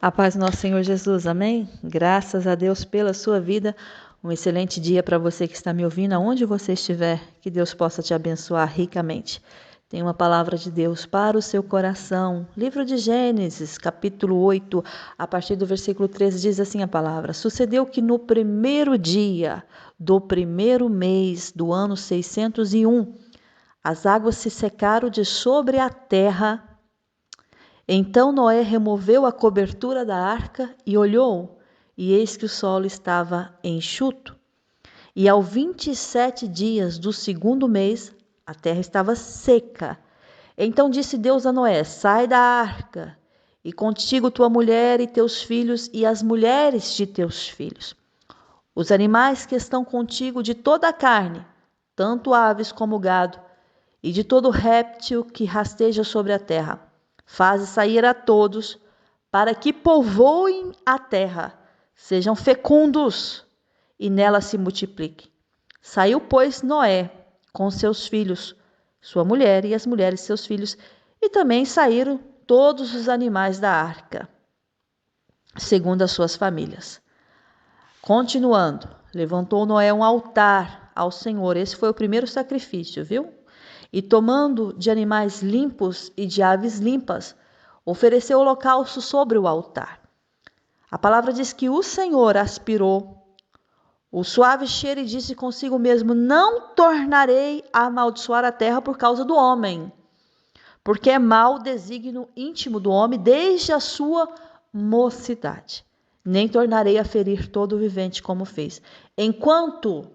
A paz do nosso Senhor Jesus, amém? Graças a Deus pela sua vida. Um excelente dia para você que está me ouvindo, aonde você estiver, que Deus possa te abençoar ricamente. Tem uma palavra de Deus para o seu coração. Livro de Gênesis, capítulo 8, a partir do versículo 13, diz assim a palavra: Sucedeu que no primeiro dia do primeiro mês do ano 601, as águas se secaram de sobre a terra. Então Noé removeu a cobertura da arca e olhou, e eis que o solo estava enxuto. E ao 27 dias do segundo mês, a terra estava seca. Então disse Deus a Noé: Sai da arca, e contigo tua mulher e teus filhos e as mulheres de teus filhos. Os animais que estão contigo de toda a carne, tanto aves como gado, e de todo réptil que rasteja sobre a terra. Faze sair a todos, para que povoem a terra, sejam fecundos, e nela se multipliquem. Saiu, pois, Noé com seus filhos, sua mulher e as mulheres de seus filhos, e também saíram todos os animais da arca, segundo as suas famílias. Continuando, levantou Noé um altar ao Senhor. Esse foi o primeiro sacrifício, viu? E tomando de animais limpos e de aves limpas, ofereceu holocausto sobre o altar. A palavra diz que o Senhor aspirou o suave cheiro e disse consigo mesmo: Não tornarei a amaldiçoar a terra por causa do homem, porque é mau o desígnio íntimo do homem desde a sua mocidade. Nem tornarei a ferir todo o vivente como fez. Enquanto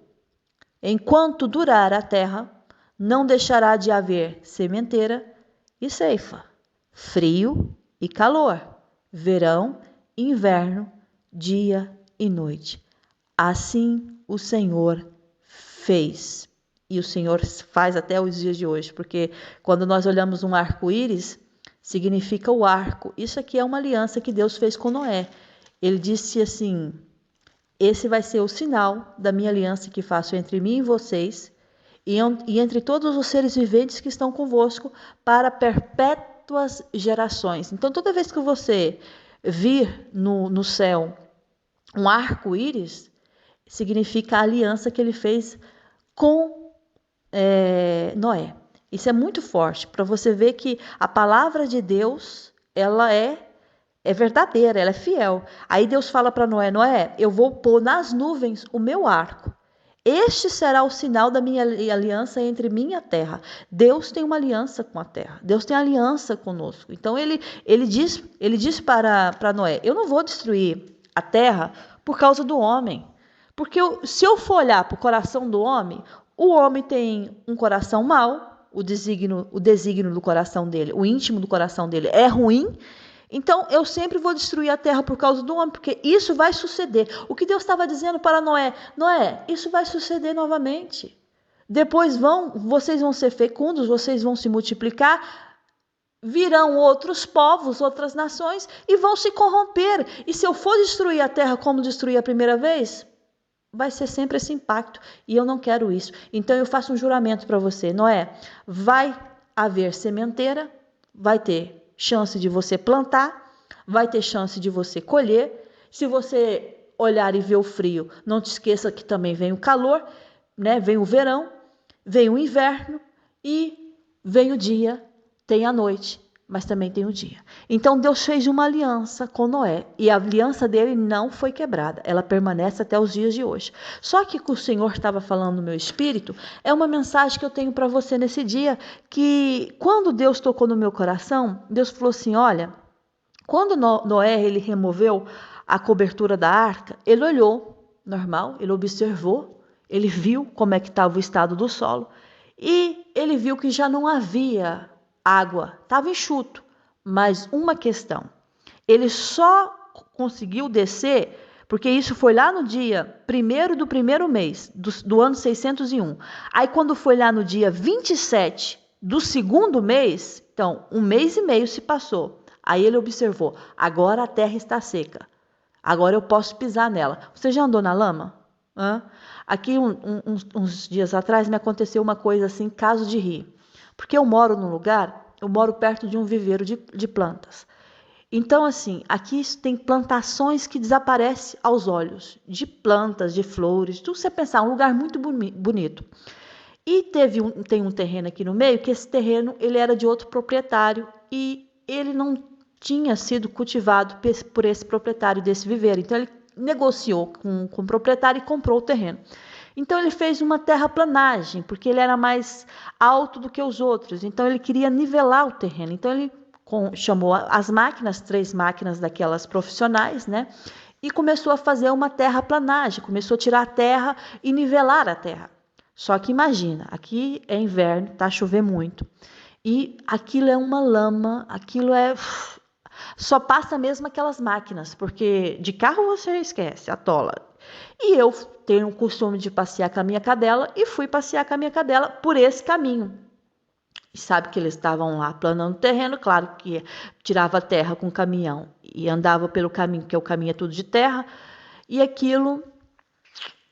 durar a terra, não deixará de haver sementeira e ceifa, frio e calor, verão e inverno, dia e noite. Assim o Senhor fez. E o Senhor faz até os dias de hoje, porque quando nós olhamos um arco-íris, significa o arco. Isso aqui é uma aliança que Deus fez com Noé. Ele disse assim: esse vai ser o sinal da minha aliança que faço entre mim e vocês, e entre todos os seres viventes que estão convosco, para perpétuas gerações. Então, toda vez que você vir no céu um arco-íris, significa a aliança que ele fez com Noé. Isso é muito forte, para você ver que a palavra de Deus, ela é verdadeira, ela é fiel. Aí Deus fala para Noé: Noé, eu vou pôr nas nuvens o meu arco. Este será o sinal da minha aliança entre mim e a terra. Deus tem uma aliança com a terra. Deus tem aliança conosco. Então ele diz para Noé: eu não vou destruir a terra por causa do homem. Porque se eu for olhar para o coração do homem, o homem tem um coração mau, o desígnio do coração dele, o íntimo do coração dele é ruim. Então, eu sempre vou destruir a terra por causa do homem, porque isso vai suceder. O que Deus estava dizendo para Noé: Noé, isso vai suceder novamente. Depois vocês vão ser fecundos, vocês vão se multiplicar, virão outros povos, outras nações e vão se corromper. E se eu for destruir a terra como destruí a primeira vez, vai ser sempre esse impacto. E eu não quero isso. Então, eu faço um juramento para você: Noé, vai haver sementeira, vai ter chance de você plantar, vai ter chance de você colher. Se você olhar e ver o frio, não te esqueça que também vem o calor, né? Vem o verão, vem o inverno e vem o dia, tem a noite, mas também tem o dia. Então Deus fez uma aliança com Noé e a aliança dele não foi quebrada, ela permanece até os dias de hoje. Só que o que o Senhor estava falando no meu espírito é uma mensagem que eu tenho para você nesse dia, que quando Deus tocou no meu coração, Deus falou assim: olha, quando Noé ele removeu a cobertura da arca, ele olhou, normal, ele observou, ele viu como é que estava o estado do solo e ele viu que já não havia água, estava enxuto. Mas uma questão, ele só conseguiu descer, porque isso foi lá no dia 1º do primeiro mês, do ano 601. Aí quando foi lá no dia 27 do segundo mês, então 1 mês e meio se passou. Aí ele observou: agora a terra está seca, agora eu posso pisar nela. Você já andou na lama? Aqui uns dias atrás me aconteceu uma coisa assim, caso de rir. Porque eu moro perto de um viveiro de plantas. Então, assim, aqui tem plantações que desaparecem aos olhos, de plantas, de flores, tudo você pensar, um lugar muito bonito. E tem um terreno aqui no meio, que esse terreno ele era de outro proprietário e ele não tinha sido cultivado por esse proprietário desse viveiro. Então, ele negociou com o proprietário e comprou o terreno. Então, ele fez uma terraplanagem, porque ele era mais alto do que os outros. Então, ele queria nivelar o terreno. Então, ele chamou as máquinas, 3 máquinas daquelas profissionais, né? E começou a fazer uma terraplanagem, começou a tirar a terra e nivelar a terra. Só que imagina, aqui é inverno, tá chovendo muito. E aquilo é uma lama, aquilo é. Só passa mesmo aquelas máquinas, porque de carro você esquece, atola. E eu tenho o costume de passear com a minha cadela e fui passear com a minha cadela por esse caminho. E sabe que eles estavam lá planando terreno, claro que tirava terra com o caminhão e andava pelo caminho, que o caminho é tudo de terra, e aquilo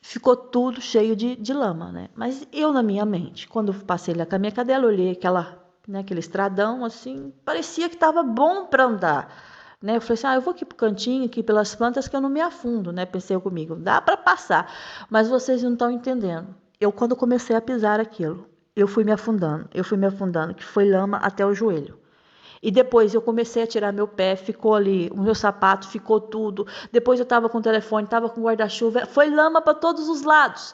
ficou tudo cheio de lama, né? Mas eu, na minha mente, quando eu passei lá com a minha cadela, olhei aquele estradão, assim, parecia que estava bom para andar, né? Eu falei assim, eu vou aqui pro cantinho, aqui pelas plantas, que eu não me afundo, né? Pensei comigo, dá para passar, mas vocês não estão entendendo. Eu, quando comecei a pisar aquilo, eu fui me afundando, que foi lama até o joelho. E depois eu comecei a tirar meu pé, ficou ali, o meu sapato ficou tudo. Depois eu estava com o telefone, estava com o guarda-chuva, foi lama para todos os lados.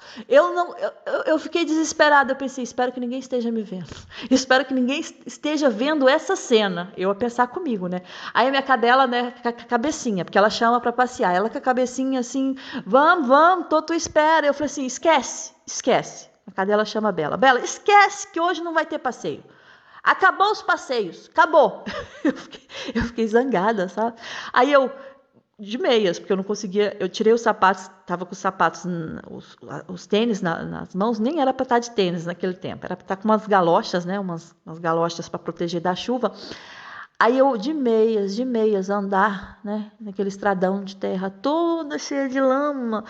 Eu fiquei desesperada, eu pensei, espero que ninguém esteja me vendo. Espero que ninguém esteja vendo essa cena. Eu a pensar comigo, né? Aí a minha cadela, né, com a cabecinha, porque ela chama para passear. Ela com a cabecinha assim, vamos, tu espera. Eu falei assim, esquece. A cadela chama a Bela. Bela, esquece que hoje não vai ter passeio. Acabou os passeios, acabou. Eu fiquei zangada, sabe? Aí de meias, porque eu não conseguia, eu tirei os sapatos, tava com os sapatos, os tênis nas mãos, nem era para estar de tênis naquele tempo, era para estar com umas galochas, né? Umas galochas para proteger da chuva. Aí eu, de meias, andar, né? Naquele estradão de terra toda cheia de lama.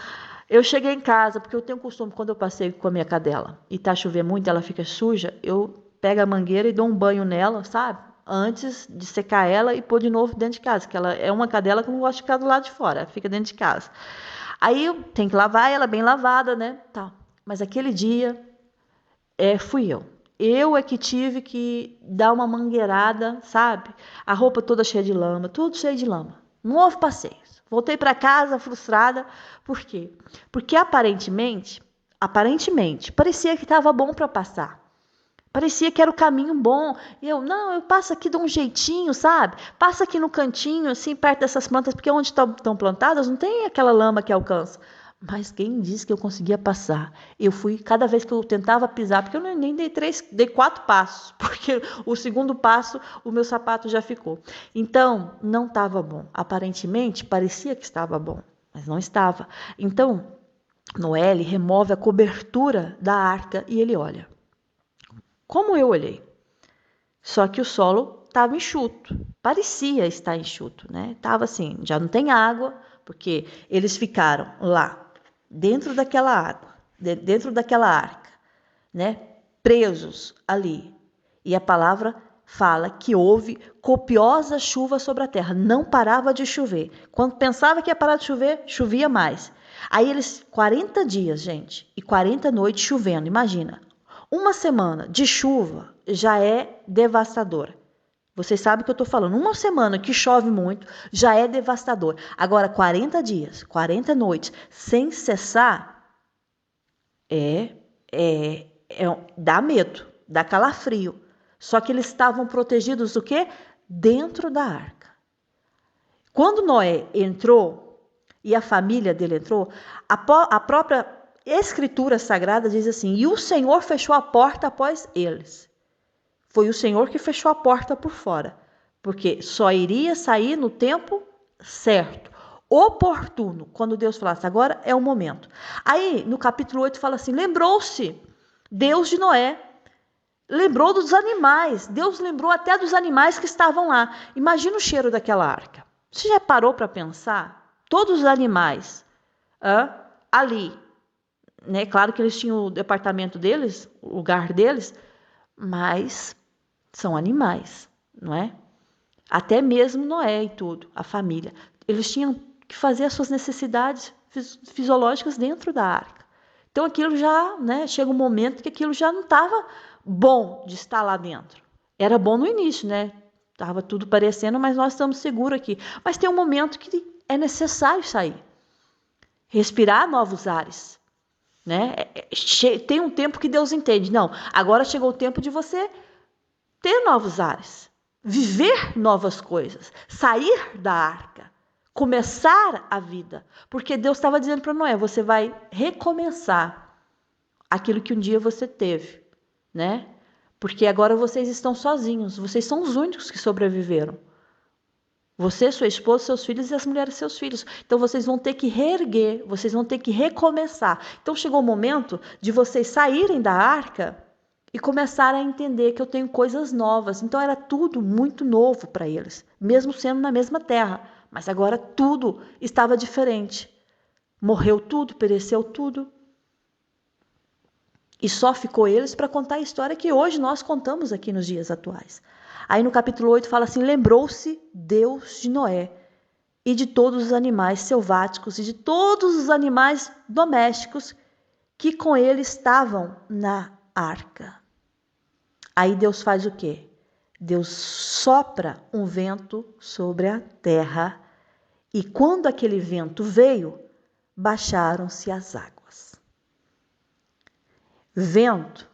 Eu cheguei em casa, porque eu tenho o costume, quando eu passeio com a minha cadela e tá chovendo muito, ela fica suja, eu pego a mangueira e dou um banho nela, sabe? Antes de secar ela e pôr de novo dentro de casa, que ela é uma cadela que não gosta de ficar do lado de fora, ela fica dentro de casa. Aí eu tenho que lavar ela bem lavada, né? Tá. Mas aquele dia fui eu. Eu é que tive que dar uma mangueirada, sabe? A roupa toda cheia de lama, tudo cheio de lama. Não houve passeios. Voltei para casa frustrada. Por quê? Porque aparentemente, parecia que estava bom para passar. Parecia que era o caminho bom. E eu passo aqui, dou um jeitinho, sabe? Passo aqui no cantinho, assim, perto dessas plantas, porque onde estão plantadas não tem aquela lama que alcança. Mas quem disse que eu conseguia passar? Eu fui, cada vez que eu tentava pisar, porque eu nem dei 4 passos, porque o segundo passo o meu sapato já ficou. Então, não estava bom. Aparentemente, parecia que estava bom, mas não estava. Então, Noé remove a cobertura da arca e ele olha. Como eu olhei? Só que o solo estava enxuto, parecia estar enxuto, né? Tava assim, já não tem água, porque eles ficaram lá, dentro daquela água, dentro daquela arca, né? Presos ali. E a palavra fala que houve copiosa chuva sobre a terra, não parava de chover. Quando pensava que ia parar de chover, chovia mais. Aí eles, 40 dias, gente, e 40 noites chovendo, imagina. Uma semana de chuva já é devastadora. Vocês sabem o que eu estou falando. Uma semana que chove muito já é devastador. Agora, 40 dias, 40 noites, sem cessar, dá medo, dá calafrio. Só que eles estavam protegidos do quê? Dentro da arca. Quando Noé entrou e a família dele entrou, a própria Escritura Sagrada diz assim, e o Senhor fechou a porta após eles. Foi o Senhor que fechou a porta por fora, porque só iria sair no tempo certo, oportuno, quando Deus falasse, agora é o momento. Aí, no capítulo 8, fala assim, lembrou-se Deus de Noé, lembrou dos animais, Deus lembrou até dos animais que estavam lá. Imagina o cheiro daquela arca. Você já parou para pensar? Todos os animais ali, né? Claro que eles tinham o departamento deles, o lugar deles, mas são animais, não é? Até mesmo Noé e tudo, a família. Eles tinham que fazer as suas necessidades fisiológicas dentro da arca. Então aquilo já, né, chega um momento que aquilo já não estava bom de estar lá dentro. Era bom no início, né? Estava tudo parecendo, mas nós estamos seguros aqui. Mas tem um momento que é necessário sair. Respirar novos ares. Né? Tem um tempo que Deus entende. Não, agora chegou o tempo de você ter novos ares. Viver novas coisas. Sair da arca. Começar a vida. Porque Deus estava dizendo para Noé, você vai recomeçar aquilo que um dia você teve. Né? Porque agora vocês estão sozinhos. Vocês são os únicos que sobreviveram. Você, sua esposa, seus filhos e as mulheres seus filhos. Então vocês vão ter que reerguer, vocês vão ter que recomeçar. Então chegou o momento de vocês saírem da arca e começarem a entender que eu tenho coisas novas. Então era tudo muito novo para eles, mesmo sendo na mesma terra. Mas agora tudo estava diferente. Morreu tudo, pereceu tudo. E só ficou eles para contar a história que hoje nós contamos aqui nos dias atuais. Aí no capítulo 8 fala assim, lembrou-se Deus de Noé e de todos os animais selváticos e de todos os animais domésticos que com ele estavam na arca. Aí Deus faz o quê? Deus sopra um vento sobre a terra e quando aquele vento veio, baixaram-se as águas. Vento,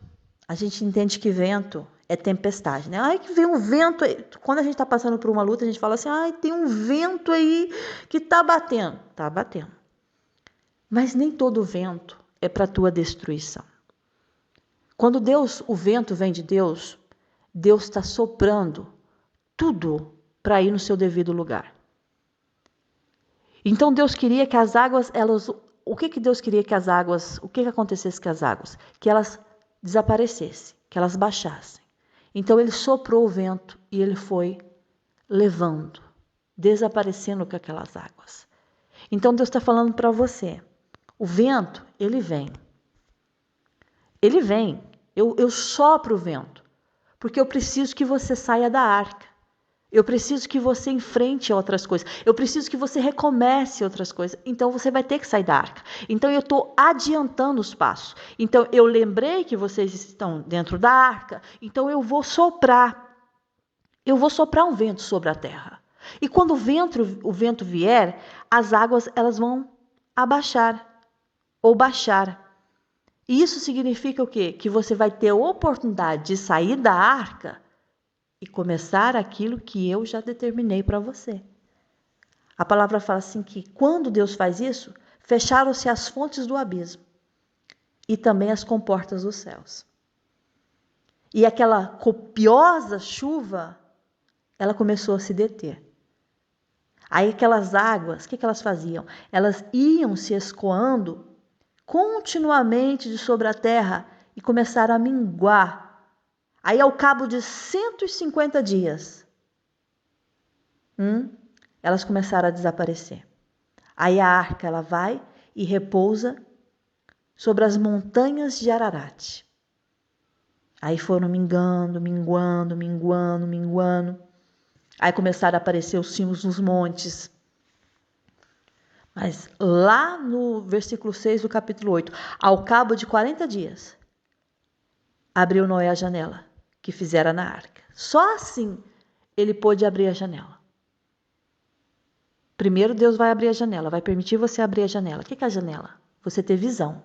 a gente entende que vento é tempestade, né? Ai, que vem um vento aí. Quando a gente está passando por uma luta, a gente fala assim, ai, tem um vento aí que está batendo. Está batendo. Mas nem todo vento é para a tua destruição. Quando o vento vem de Deus, Deus está soprando tudo para ir no seu devido lugar. Então Deus queria que as águas, o que Deus queria que as águas, o que acontecesse com as águas? Que elas desaparecessem, que elas baixassem. Então ele soprou o vento e ele foi levando, desaparecendo com aquelas águas. Então Deus está falando para você, o vento, ele vem. Ele vem, eu sopro o vento, porque eu preciso que você saia da arca. Eu preciso que você enfrente outras coisas. Eu preciso que você recomece outras coisas. Então você vai ter que sair da arca. Então eu estou adiantando os passos. Então eu lembrei que vocês estão dentro da arca. Então eu vou soprar. Eu vou soprar um vento sobre a terra. E quando o vento vier, as águas elas vão abaixar ou baixar. E isso significa o quê? Que você vai ter a oportunidade de sair da arca e começar aquilo que eu já determinei para você. A palavra fala assim que quando Deus faz isso, fecharam-se as fontes do abismo e também as comportas dos céus. E aquela copiosa chuva, ela começou a se deter. Aí aquelas águas, o que elas faziam? Elas iam se escoando continuamente de sobre a terra e começaram a minguar. Aí, ao cabo de 150 dias, elas começaram a desaparecer. Aí a arca ela vai e repousa sobre as montanhas de Ararat. Aí foram minguando. Aí começaram a aparecer os cimos nos montes. Mas lá no versículo 6 do capítulo 8, ao cabo de 40 dias, abriu Noé a janela que fizera na arca. Só assim ele pôde abrir a janela. Primeiro Deus vai abrir a janela, vai permitir você abrir a janela. O que é a janela? Você ter visão.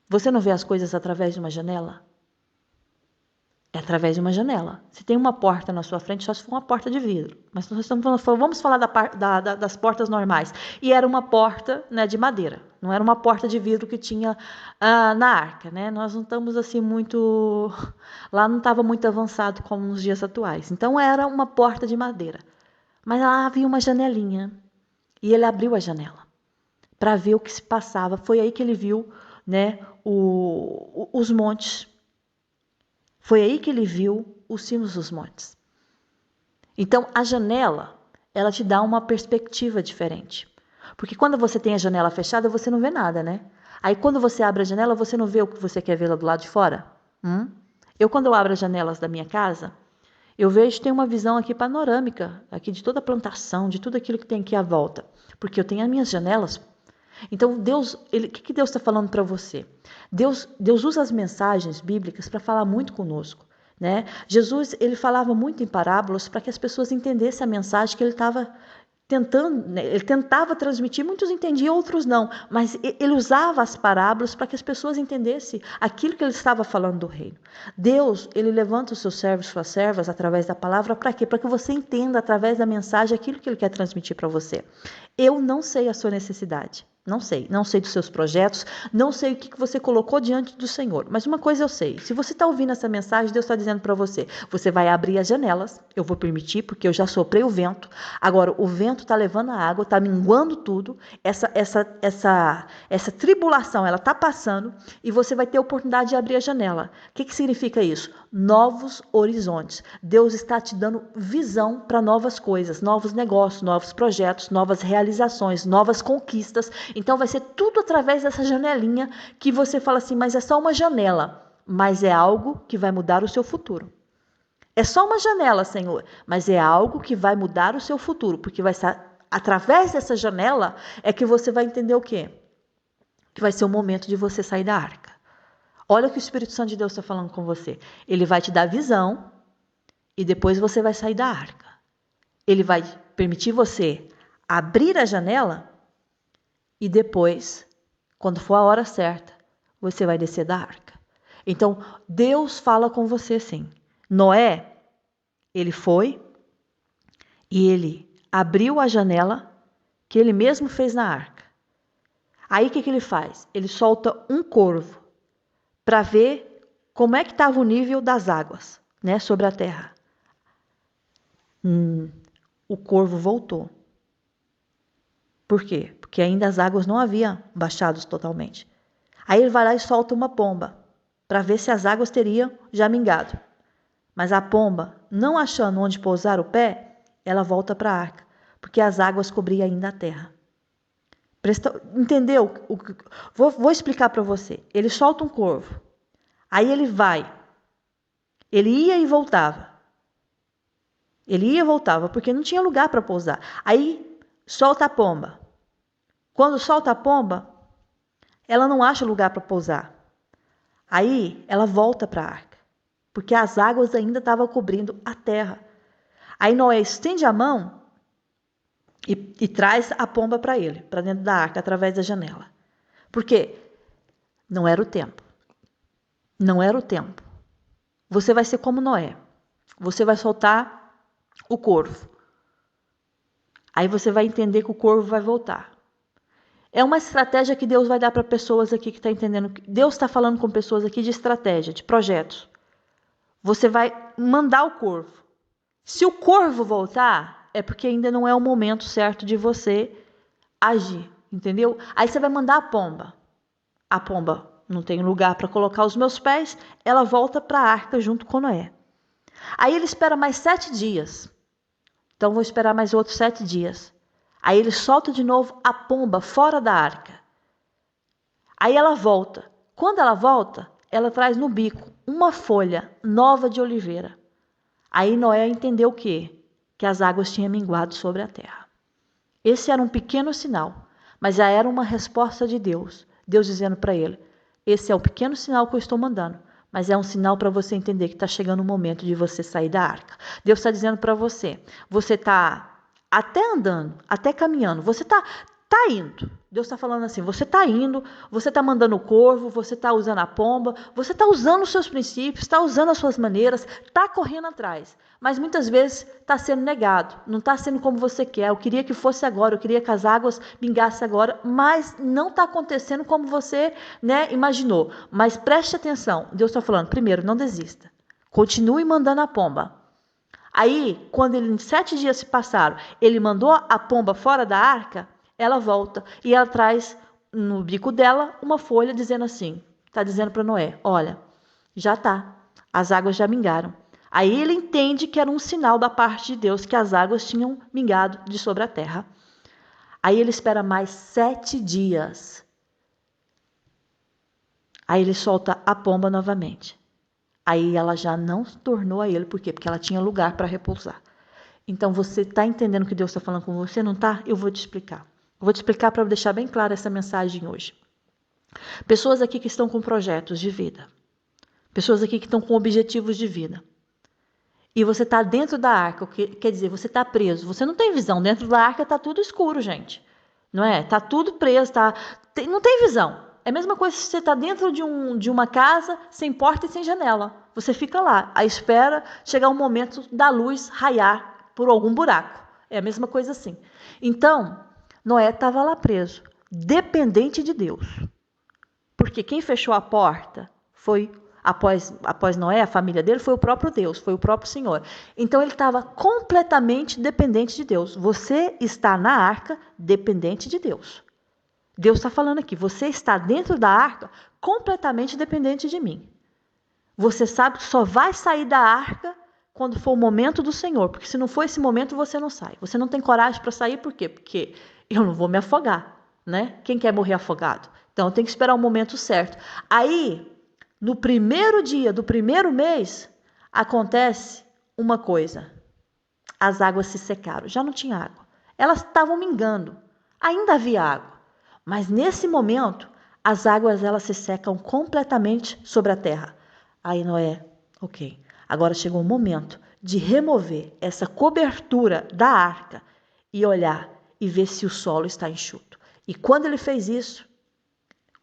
Você não vê as coisas através de uma janela? É através de uma janela. Se tem uma porta na sua frente, só se for uma porta de vidro. Mas nós estamos falando, vamos falar das portas normais. E era uma porta, né, de madeira. Não era uma porta de vidro que tinha na arca. Né? Nós não estamos assim muito... Lá não estava muito avançado como nos dias atuais. Então era uma porta de madeira. Mas lá havia uma janelinha. E ele abriu a janela para ver o que se passava. Foi aí que ele viu, né, os montes. Foi aí que ele viu os cimos dos montes. Então, a janela, ela te dá uma perspectiva diferente. Porque quando você tem a janela fechada, você não vê nada, né? Aí, quando você abre a janela, você não vê o que você quer ver lá do lado de fora? Quando eu abro as janelas da minha casa, Eu vejo, tem uma visão aqui panorâmica, aqui de toda a plantação, de tudo aquilo que tem aqui à volta. Porque eu tenho as minhas janelas. Então, Deus, o que Deus está falando para você? Deus usa as mensagens bíblicas para falar muito conosco. Né? Jesus, ele falava muito em parábolas para que as pessoas entendessem a mensagem que ele estava tentando, né? Ele tentava transmitir, muitos entendiam, outros não, mas ele usava as parábolas para que as pessoas entendessem aquilo que ele estava falando do reino. Deus, ele levanta os seus servos, suas servas, através da palavra, para quê? Para que você entenda, através da mensagem, aquilo que ele quer transmitir para você. Eu não sei a sua necessidade. Não sei dos seus projetos, não sei o que você colocou diante do Senhor. Mas uma coisa eu sei, se você está ouvindo essa mensagem, Deus está dizendo para você, você vai abrir as janelas, eu vou permitir, porque eu já soprei o vento. Agora, o vento está levando a água, está minguando tudo, essa tribulação, ela está passando, e você vai ter a oportunidade de abrir a janela. O que significa isso? Novos horizontes. Deus está te dando visão para novas coisas, novos negócios, novos projetos, novas realizações, novas conquistas. Então vai ser tudo através dessa janelinha que você fala assim, mas é só uma janela, mas é algo que vai mudar o seu futuro. É só uma janela, Senhor, mas é algo que vai mudar o seu futuro, porque vai ser através dessa janela é que você vai entender o quê? Que vai ser o momento de você sair da arca. Olha o que o Espírito Santo de Deus está falando com você. Ele vai te dar visão e depois você vai sair da arca. Ele vai permitir você abrir a janela e depois, quando for a hora certa, você vai descer da arca. Então, Deus fala com você sim. Noé, ele foi e ele abriu a janela que ele mesmo fez na arca. Aí o que ele faz? Ele solta um corvo para ver como é que estava o nível das águas, né, sobre a terra. O corvo voltou. Por quê? Porque ainda as águas não haviam baixado totalmente. Aí ele vai lá e solta uma pomba para ver se as águas teriam já mingado. Mas a pomba, não achando onde pousar o pé, ela volta para a arca, porque as águas cobriam ainda a terra. Entendeu? Vou explicar para você. Ele solta um corvo. Aí ele vai. Ele ia e voltava. Ele ia e voltava, porque não tinha lugar para pousar. Aí solta a pomba. Quando solta a pomba, ela não acha lugar para pousar. Aí ela volta para a arca, porque as águas ainda estavam cobrindo a terra. Aí Noé estende a mão e traz a pomba para ele, para dentro da arca, através da janela. Por quê? Não era o tempo. Não era o tempo. Você vai ser como Noé. Você vai soltar o corvo. Aí você vai entender que o corvo vai voltar. É uma estratégia que Deus vai dar para pessoas aqui que estão entendendo. Deus está falando com pessoas aqui de estratégia, de projetos. Você vai mandar o corvo. Se o corvo voltar, é porque ainda não é o momento certo de você agir, entendeu? Aí você vai mandar a pomba. A pomba não tem lugar para colocar os meus pés, ela volta para a arca junto com Noé. Aí ele espera mais 7 dias. Então vou esperar mais outros 7 dias. Aí ele solta de novo a pomba fora da arca. Aí ela volta. Quando ela volta, ela traz no bico uma folha nova de oliveira. Aí Noé entendeu o quê? Que as águas tinham minguado sobre a terra. Esse era um pequeno sinal, mas já era uma resposta de Deus. Deus dizendo para ele, esse é o pequeno sinal que eu estou mandando, mas é um sinal para você entender que está chegando o momento de você sair da arca. Deus está dizendo para você, você está até andando, até caminhando, você está indo. Deus está falando assim, você está indo, você está mandando o corvo, você está usando a pomba, você está usando os seus princípios, está usando as suas maneiras, está correndo atrás. Mas muitas vezes está sendo negado, não está sendo como você quer. Eu queria que fosse agora, eu queria que as águas pingassem agora, mas não está acontecendo como você, imaginou. Mas preste atenção, Deus está falando, primeiro, não desista. Continue mandando a pomba. Aí, quando 7 dias se passaram, ele mandou a pomba fora da arca, ela volta e ela traz no bico dela uma folha dizendo assim, está dizendo para Noé, olha, já está, as águas já mingaram. Aí ele entende que era um sinal da parte de Deus que as águas tinham mingado de sobre a terra. Aí ele espera mais 7 dias. Aí ele solta a pomba novamente. Aí ela já não tornou a ele. Por quê? Porque ela tinha lugar para repousar. Então você está entendendo o que Deus está falando com você? Não está? Eu vou te explicar. Eu vou te explicar para deixar bem clara essa mensagem hoje. Pessoas aqui que estão com projetos de vida. Pessoas aqui que estão com objetivos de vida. E você está dentro da arca, quer dizer, você está preso. Você não tem visão. Dentro da arca está tudo escuro, gente. Não é? Está tudo preso, não tem visão. É a mesma coisa se você está dentro de uma casa sem porta e sem janela. Você fica lá, à espera chegar um momento da luz raiar por algum buraco. É a mesma coisa assim. Então, Noé estava lá preso, dependente de Deus. Porque quem fechou a porta foi, após Noé, a família dele, foi o próprio Deus, foi o próprio Senhor. Então ele estava completamente dependente de Deus. Você está na arca dependente de Deus. Deus está falando aqui, você está dentro da arca completamente dependente de mim. Você sabe que só vai sair da arca quando for o momento do Senhor, porque se não for esse momento, você não sai. Você não tem coragem para sair, por quê? Porque eu não vou me afogar, né? Quem quer morrer afogado? Então, eu tenho que esperar o momento certo. Aí, no primeiro dia do primeiro mês, acontece uma coisa. As águas se secaram, já não tinha água. Elas estavam mingando, ainda havia água. Mas nesse momento, as águas elas se secam completamente sobre a terra. Aí Noé, ok, agora chegou o momento de remover essa cobertura da arca e olhar e ver se o solo está enxuto. E quando ele fez isso,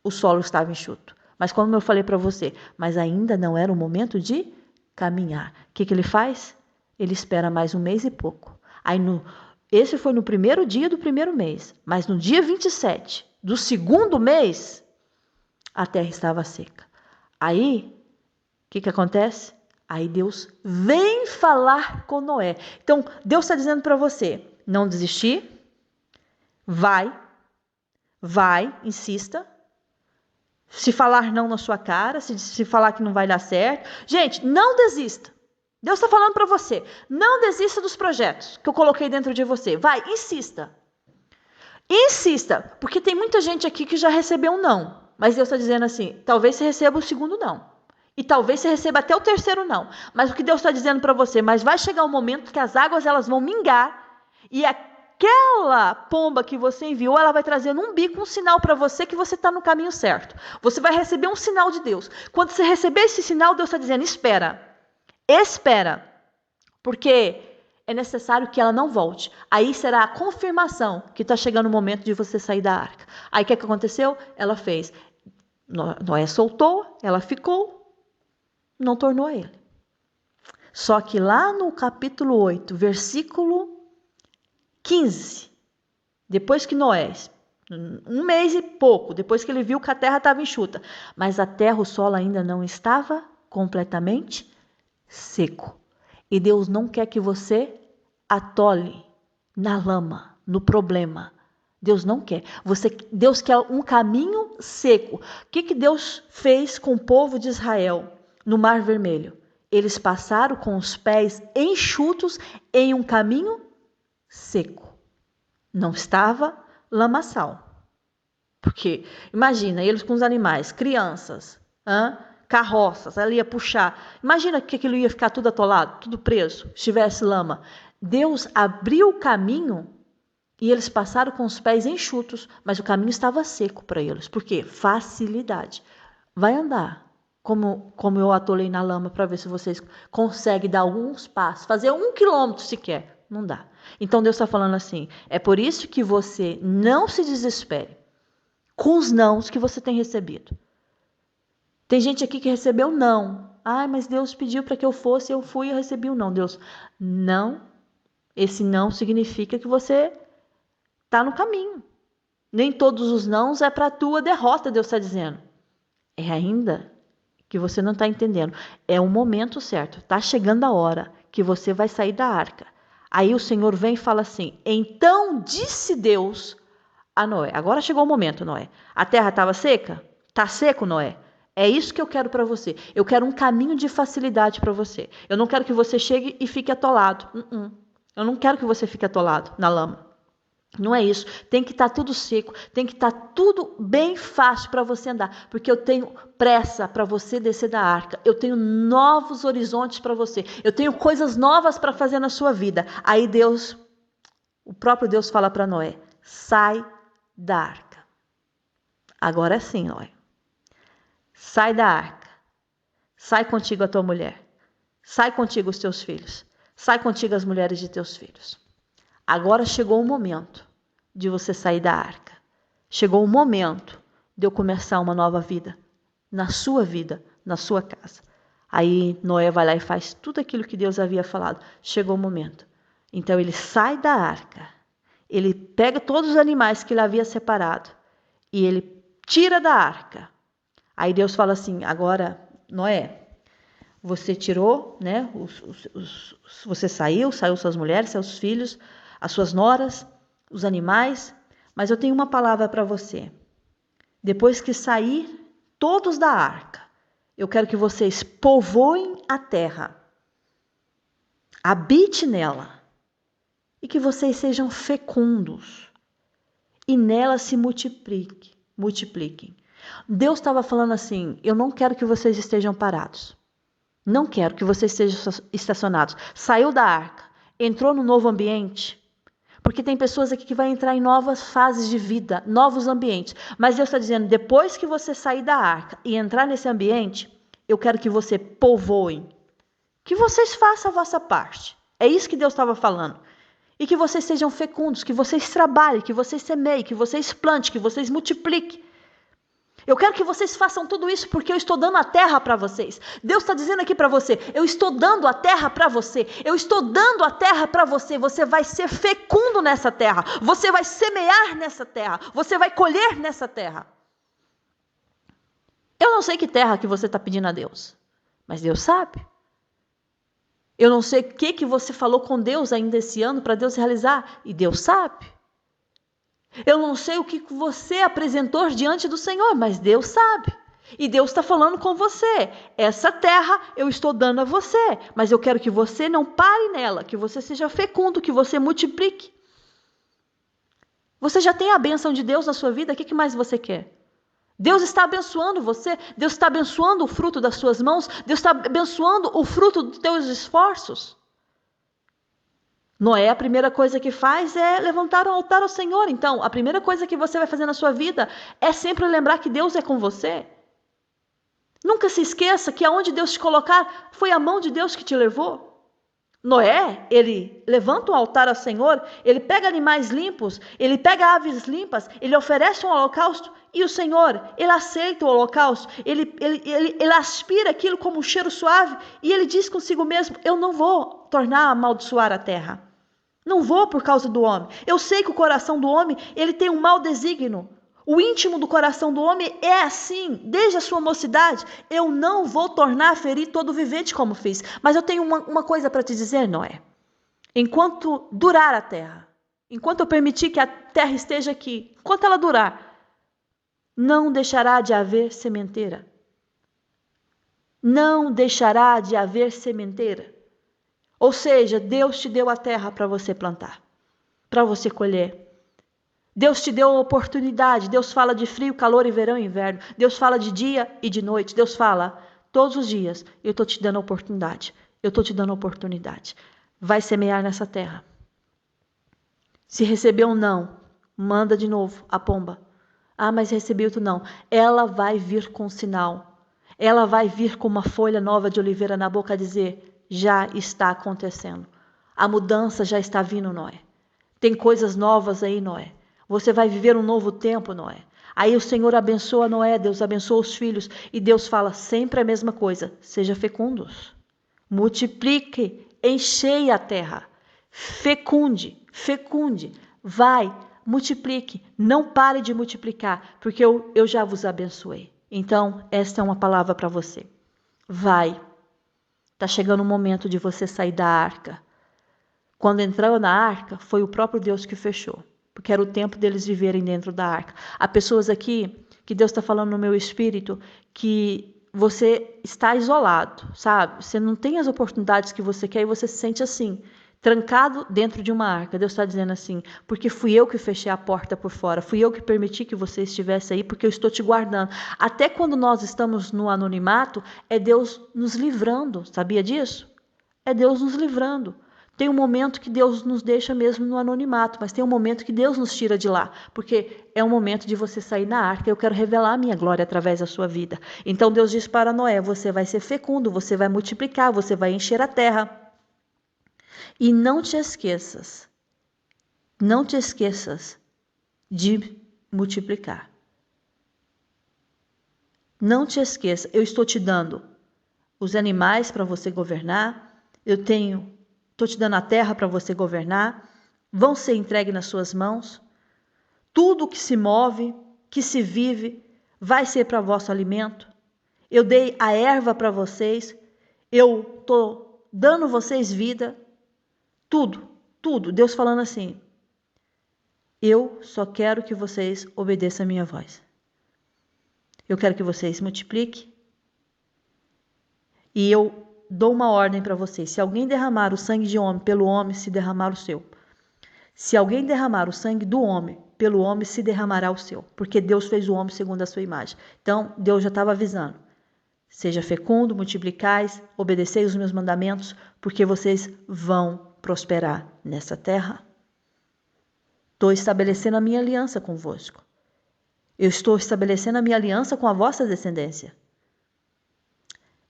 o solo estava enxuto. Mas como eu falei para você, mas ainda não era o momento de caminhar. O que ele faz? Ele espera mais um mês e pouco. Esse foi no primeiro dia do primeiro mês. Mas no dia 27 do segundo mês, a terra estava seca. Aí, o que acontece? Aí Deus vem falar com Noé. Então, Deus está dizendo para você, não desistir, vai, insista. Se falar não na sua cara, se falar que não vai dar certo. Gente, não desista. Deus está falando para você, não desista dos projetos que eu coloquei dentro de você. Vai, insista. Insista, porque tem muita gente aqui que já recebeu um não. Mas Deus está dizendo assim, talvez você receba o segundo não. E talvez você receba até o terceiro não. Mas o que Deus está dizendo para você, mas vai chegar um momento que as águas elas vão mingar e aquela pomba que você enviou, ela vai trazer num bico um sinal para você que você está no caminho certo. Você vai receber um sinal de Deus. Quando você receber esse sinal, Deus está dizendo, espera, porque é necessário que ela não volte. Aí será a confirmação que está chegando o momento de você sair da arca. Aí o que aconteceu? Ela fez. Noé soltou, ela ficou, não tornou a ele. Só que lá no capítulo 8, versículo 15, depois que Noé, um mês e pouco, depois que ele viu que a terra estava enxuta, mas a terra, o solo ainda não estava completamente seco. E Deus não quer que você atole na lama, no problema. Deus não quer. Deus quer um caminho seco. O que Deus fez com o povo de Israel no Mar Vermelho? Eles passaram com os pés enxutos em um caminho seco. Não estava lamaçal. Porque, imagina, eles com os animais, crianças, carroças, ela ia puxar. Imagina que aquilo ia ficar tudo atolado, tudo preso, se tivesse lama. Deus abriu o caminho e eles passaram com os pés enxutos, mas o caminho estava seco para eles. Por quê? Facilidade. Vai andar, como eu atolei na lama, para ver se vocês conseguem dar alguns passos, fazer 1 quilômetro sequer. Não dá. Então Deus está falando assim, é por isso que você não se desespere com os nãos que você tem recebido. Tem gente aqui que recebeu não. Mas Deus pediu para que eu fosse, eu fui e recebi um não. Deus, não. Esse não significa que você está no caminho. Nem todos os nãos é para a tua derrota, Deus está dizendo. É ainda que você não está entendendo. É o momento certo. Está chegando a hora que você vai sair da arca. Aí o Senhor vem e fala assim, então disse Deus a Noé. Agora chegou o momento, Noé. A terra estava seca? Está seco, Noé? É isso que eu quero para você. Eu quero um caminho de facilidade para você. Eu não quero que você chegue e fique atolado. Eu não quero que você fique atolado na lama. Não é isso. Tem que estar tudo seco, tem que estar tudo bem fácil para você andar, porque eu tenho pressa para você descer da arca. Eu tenho novos horizontes para você. Eu tenho coisas novas para fazer na sua vida. Aí Deus, o próprio Deus fala para Noé: sai da arca. Agora sim, Noé. Sai da arca. Sai contigo a tua mulher. Sai contigo os teus filhos. Sai contigo as mulheres de teus filhos. Agora chegou o momento de você sair da arca. Chegou o momento de eu começar uma nova vida, na sua casa. Aí Noé vai lá e faz tudo aquilo que Deus havia falado. Chegou o momento. Então ele sai da arca, ele pega todos os animais que ele havia separado e ele tira da arca. Aí Deus fala assim: agora, Noé, você tirou, né? Você saiu suas mulheres, seus filhos, as suas noras, os animais, mas eu tenho uma palavra para você. Depois que sair todos da arca, eu quero que vocês povoem a terra, habite nela, e que vocês sejam fecundos, e nela se multipliquem. Deus estava falando assim: eu não quero que vocês estejam parados. Não quero que vocês estejam estacionados. Saiu da arca, entrou no novo ambiente. Porque tem pessoas aqui que vão entrar em novas fases de vida, novos ambientes. Mas Deus está dizendo: depois que você sair da arca e entrar nesse ambiente, eu quero que você povoem. Que vocês façam a vossa parte. É isso que Deus estava falando. E que vocês sejam fecundos, que vocês trabalhem, que vocês semeiem, que vocês plantem, que vocês multipliquem. Eu quero que vocês façam tudo isso porque eu estou dando a terra para vocês. Deus está dizendo aqui para você: eu estou dando a terra para você. Eu estou dando a terra para você. Você vai ser fecundo nessa terra. Você vai semear nessa terra. Você vai colher nessa terra. Eu não sei que terra que você está pedindo a Deus, mas Deus sabe. Eu não sei o que você falou com Deus ainda esse ano para Deus realizar, e Deus sabe. Eu não sei o que você apresentou diante do Senhor, mas Deus sabe. E Deus está falando com você. Essa terra eu estou dando a você, mas eu quero que você não pare nela, que você seja fecundo, que você multiplique. Você já tem a bênção de Deus na sua vida, o que mais você quer? Deus está abençoando você, Deus está abençoando o fruto das suas mãos, Deus está abençoando o fruto dos teus esforços. Noé, a primeira coisa que faz é levantar um altar ao Senhor. Então, a primeira coisa que você vai fazer na sua vida é sempre lembrar que Deus é com você. Nunca se esqueça que aonde Deus te colocar, foi a mão de Deus que te levou. Noé, ele levanta um altar ao Senhor, ele pega animais limpos, ele pega aves limpas, ele oferece um holocausto e o Senhor, ele aceita o holocausto, ele aspira aquilo como um cheiro suave e ele diz consigo mesmo: eu não vou tornar a amaldiçoar a terra. Não vou por causa do homem. Eu sei que o coração do homem, ele tem um mau desígnio. O íntimo do coração do homem é assim, desde a sua mocidade. Eu não vou tornar a ferir todo vivente como fiz. Mas eu tenho uma coisa para te dizer, Noé. Enquanto durar a terra, enquanto eu permitir que a terra esteja aqui, enquanto ela durar, não deixará de haver sementeira. Não deixará de haver sementeira. Ou seja, Deus te deu a terra para você plantar, para você colher. Deus te deu a oportunidade. Deus fala de frio, calor e verão e inverno. Deus fala de dia e de noite. Deus fala todos os dias: eu estou te dando a oportunidade. Eu estou te dando a oportunidade. Vai semear nessa terra. Se recebeu um não, manda de novo a pomba. Ah, mas recebi outro não. Ela vai vir com sinal. Ela vai vir com uma folha nova de oliveira na boca a dizer: já está acontecendo. A mudança já está vindo, Noé. Tem coisas novas aí, Noé. Você vai viver um novo tempo, Noé. Aí o Senhor abençoa Noé, Deus abençoa os filhos. E Deus fala sempre a mesma coisa: seja fecundos. Multiplique, encheie a terra. Fecunde. Vai, multiplique. Não pare de multiplicar, porque eu já vos abençoei. Então, esta é uma palavra para você. Vai. Está chegando o momento de você sair da arca. Quando entrou na arca, foi o próprio Deus que fechou, porque era o tempo deles viverem dentro da arca. Há pessoas aqui que Deus está falando no meu espírito que você está isolado, sabe? Você não tem as oportunidades que você quer e você se sente assim, trancado dentro de uma arca. Deus está dizendo assim, porque fui eu que fechei a porta por fora, fui eu que permiti que você estivesse aí, porque eu estou te guardando. Até quando nós estamos no anonimato, é Deus nos livrando, sabia disso? É Deus nos livrando. Tem um momento que Deus nos deixa mesmo no anonimato, mas tem um momento que Deus nos tira de lá, porque é um momento de você sair na arca. Eu quero revelar a minha glória através da sua vida. Então Deus diz para Noé, você vai ser fecundo, você vai multiplicar, você vai encher a terra. E não te esqueças de multiplicar. Não te esqueça, eu estou te dando os animais para você governar, estou te dando a terra para você governar, vão ser entregues nas suas mãos, tudo que se move, que se vive, vai ser para vosso alimento. Eu dei a erva para vocês, eu estou dando vocês vida, tudo. Deus falando assim, eu só quero que vocês obedeçam a minha voz. Eu quero que vocês multipliquem. E eu dou uma ordem para vocês. Se alguém derramar o sangue de homem pelo homem, se derramar o seu. Se alguém derramar o sangue do homem pelo homem, se derramará o seu. Porque Deus fez o homem segundo a sua imagem. Então, Deus já estava avisando. Seja fecundo, multiplicais, obedecei os meus mandamentos, porque vocês vão prosperar nessa terra. Estou estabelecendo a minha aliança convosco. Eu estou estabelecendo a minha aliança com a vossa descendência.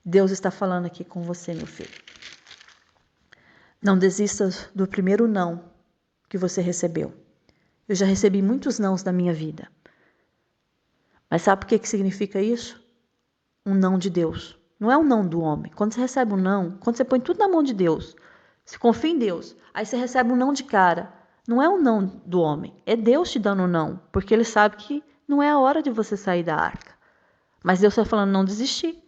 Deus está falando aqui com você, meu filho. Não desista do primeiro não que você recebeu. Eu já recebi muitos nãos na minha vida. Mas sabe por que significa isso? Um não de Deus. Não é um não do homem. Quando você recebe um não, quando você põe tudo na mão de Deus, você confia em Deus, aí você recebe um não de cara. Não é um não do homem, é Deus te dando um não, porque Ele sabe que não é a hora de você sair da arca. Mas Deus está falando, não desistir.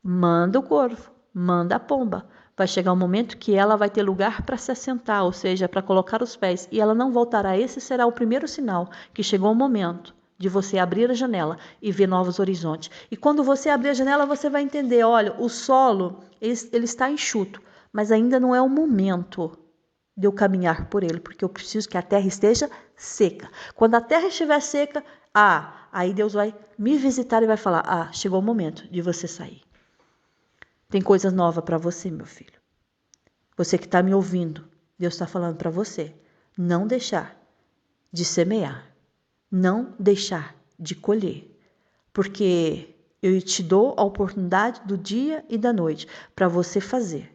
Manda o corvo, manda a pomba. Vai chegar um momento que ela vai ter lugar para se assentar, ou seja, para colocar os pés, e ela não voltará. Esse será o primeiro sinal que chegou o momento de você abrir a janela e ver novos horizontes. E quando você abrir a janela, você vai entender, olha, o solo, ele está enxuto, mas ainda não é o momento de eu caminhar por ele, porque eu preciso que a terra esteja seca. Quando a terra estiver seca, aí Deus vai me visitar e vai falar, chegou o momento de você sair. Tem coisas novas para você, meu filho. Você que está me ouvindo, Deus está falando para você, não deixar de semear, não deixar de colher, porque eu te dou a oportunidade do dia e da noite para você fazer.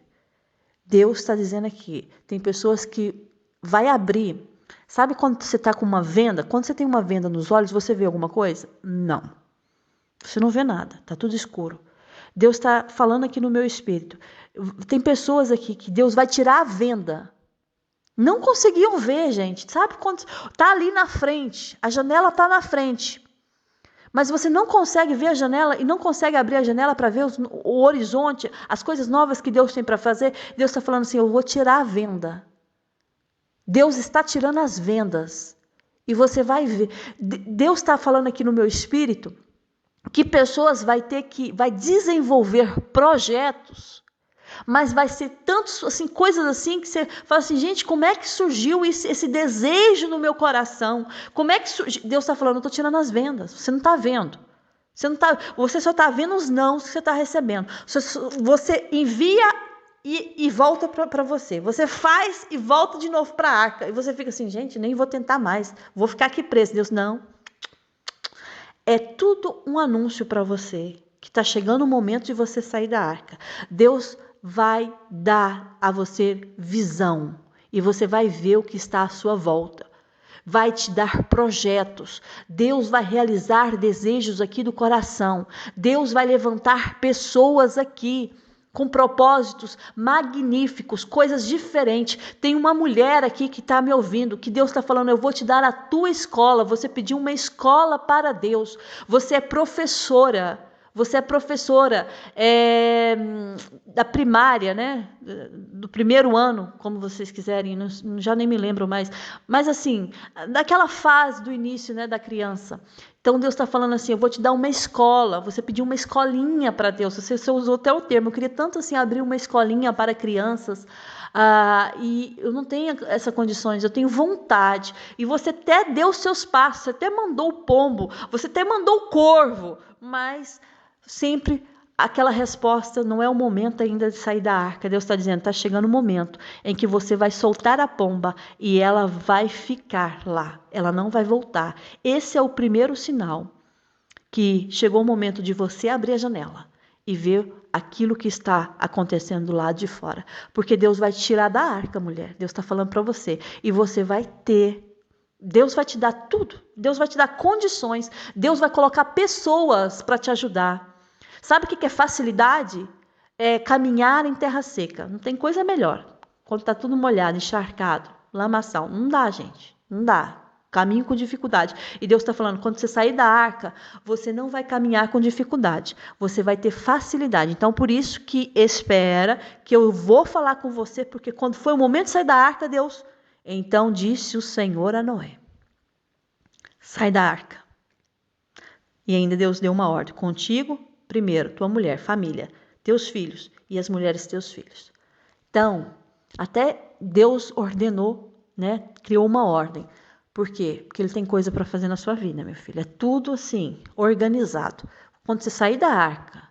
Deus está dizendo aqui, tem pessoas que vai abrir. Sabe quando você está com uma venda? Quando você tem uma venda nos olhos, você vê alguma coisa? Não. Você não vê nada, está tudo escuro. Deus está falando aqui no meu espírito. Tem pessoas aqui que Deus vai tirar a venda. Não conseguiam ver, gente. Sabe quando está ali na frente, a janela está na frente. Mas você não consegue ver a janela e não consegue abrir a janela para ver o horizonte, as coisas novas que Deus tem para fazer. Deus está falando assim, eu vou tirar a venda. Deus está tirando as vendas. E você vai ver. Deus está falando aqui no meu espírito que pessoas vai desenvolver projetos, mas vai ser tantos assim, coisas assim que você fala assim, gente, como é que surgiu esse desejo no meu coração? Como é que surgiu? Deus está falando, eu estou tirando as vendas, você não está vendo. Você só está vendo os nãos que você está recebendo. Você envia e volta para você. Você faz e volta de novo para a arca. E você fica assim, gente, nem vou tentar mais, vou ficar aqui preso. Deus, não. É tudo um anúncio para você, que está chegando o momento de você sair da arca. Deus vai dar a você visão e você vai ver o que está à sua volta. Vai te dar projetos. Deus vai realizar desejos aqui do coração. Deus vai levantar pessoas aqui com propósitos magníficos, coisas diferentes. Tem uma mulher aqui que está me ouvindo, que Deus está falando, eu vou te dar a tua escola. Você pediu uma escola para Deus. Você é professora da primária, né? Do primeiro ano, como vocês quiserem, já nem me lembro mais. Mas assim, daquela fase do início, né, da criança. Então Deus está falando assim, eu vou te dar uma escola. Você pediu uma escolinha para Deus. Você usou até o termo. Eu queria tanto assim abrir uma escolinha para crianças. e eu não tenho essas condições, eu tenho vontade. E você até deu os seus passos, você até mandou o pombo, você até mandou o corvo, mas sempre aquela resposta não é o momento ainda de sair da arca. Deus está dizendo, está chegando o momento em que você vai soltar a pomba e ela vai ficar lá, ela não vai voltar. Esse é o primeiro sinal que chegou o momento de você abrir a janela e ver aquilo que está acontecendo do lado de fora. Porque Deus vai te tirar da arca, mulher. Deus está falando para você. E você vai ter. Deus vai te dar tudo. Deus vai te dar condições. Deus vai colocar pessoas para te ajudar. Sabe o que é facilidade? É caminhar em terra seca. Não tem coisa melhor. Quando está tudo molhado, encharcado, lamaçal. Não dá, gente. Não dá. Caminho com dificuldade. E Deus está falando, quando você sair da arca, você não vai caminhar com dificuldade. Você vai ter facilidade. Então, por isso que espera que eu vou falar com você, porque quando foi o momento de sair da arca, Deus... Então disse o Senhor a Noé, sai da arca. E ainda Deus deu uma ordem, contigo, primeiro, tua mulher, família, teus filhos e as mulheres teus filhos. Então, até Deus ordenou, né? Criou uma ordem. Por quê? Porque Ele tem coisa para fazer na sua vida, meu filho. É tudo assim, organizado. Quando você sair da arca,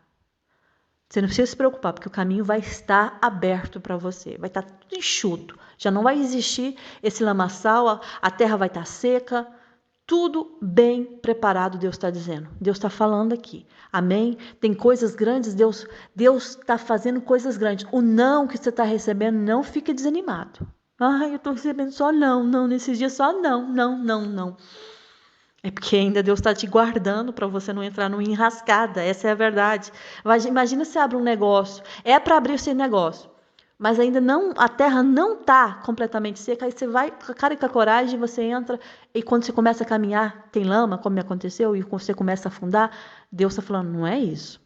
você não precisa se preocupar, porque o caminho vai estar aberto para você. Vai estar tudo enxuto. Já não vai existir esse lamaçal, a terra vai estar seca. Tudo bem preparado, Deus está dizendo. Deus está falando aqui. Amém? Tem coisas grandes, Deus está fazendo coisas grandes. O não que você está recebendo, não fique desanimado. Eu estou recebendo só não, nesses dias só não. É porque ainda Deus está te guardando para você não entrar numa enrascada, essa é a verdade. Imagina você abre um negócio, é para abrir esse negócio, mas ainda não, a terra não está completamente seca, aí você vai com a cara e com a coragem, você entra, e quando você começa a caminhar, tem lama, como me aconteceu, e você começa a afundar, Deus está falando, não é isso.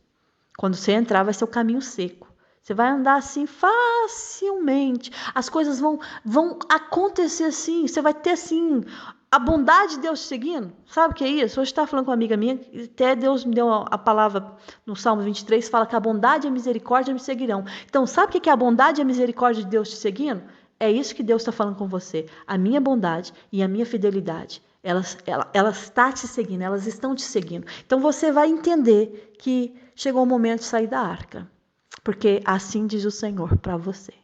Quando você entrar, vai ser o caminho seco. Você vai andar assim facilmente. As coisas vão acontecer assim. Você vai ter assim a bondade de Deus te seguindo. Sabe o que é isso? Hoje estava falando com uma amiga minha, até Deus me deu a palavra no Salmo 23, fala que a bondade e a misericórdia me seguirão. Então, sabe o que é a bondade e a misericórdia de Deus te seguindo? É isso que Deus está falando com você. A minha bondade e a minha fidelidade. Elas estão te seguindo, elas estão te seguindo. Então você vai entender que chegou o momento de sair da arca. Porque assim diz o Senhor para você.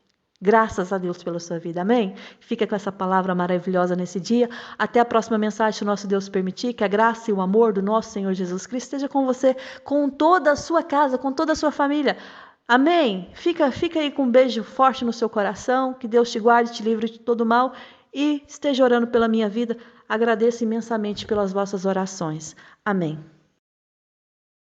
Graças a Deus pela sua vida, amém? Fica com essa palavra maravilhosa nesse dia. Até a próxima mensagem, se o nosso Deus permitir. Que a graça e o amor do nosso Senhor Jesus Cristo esteja com você, com toda a sua casa, com toda a sua família. Amém? Fica aí com um beijo forte no seu coração. Que Deus te guarde, te livre de todo mal. E esteja orando pela minha vida. Agradeço imensamente pelas vossas orações. Amém.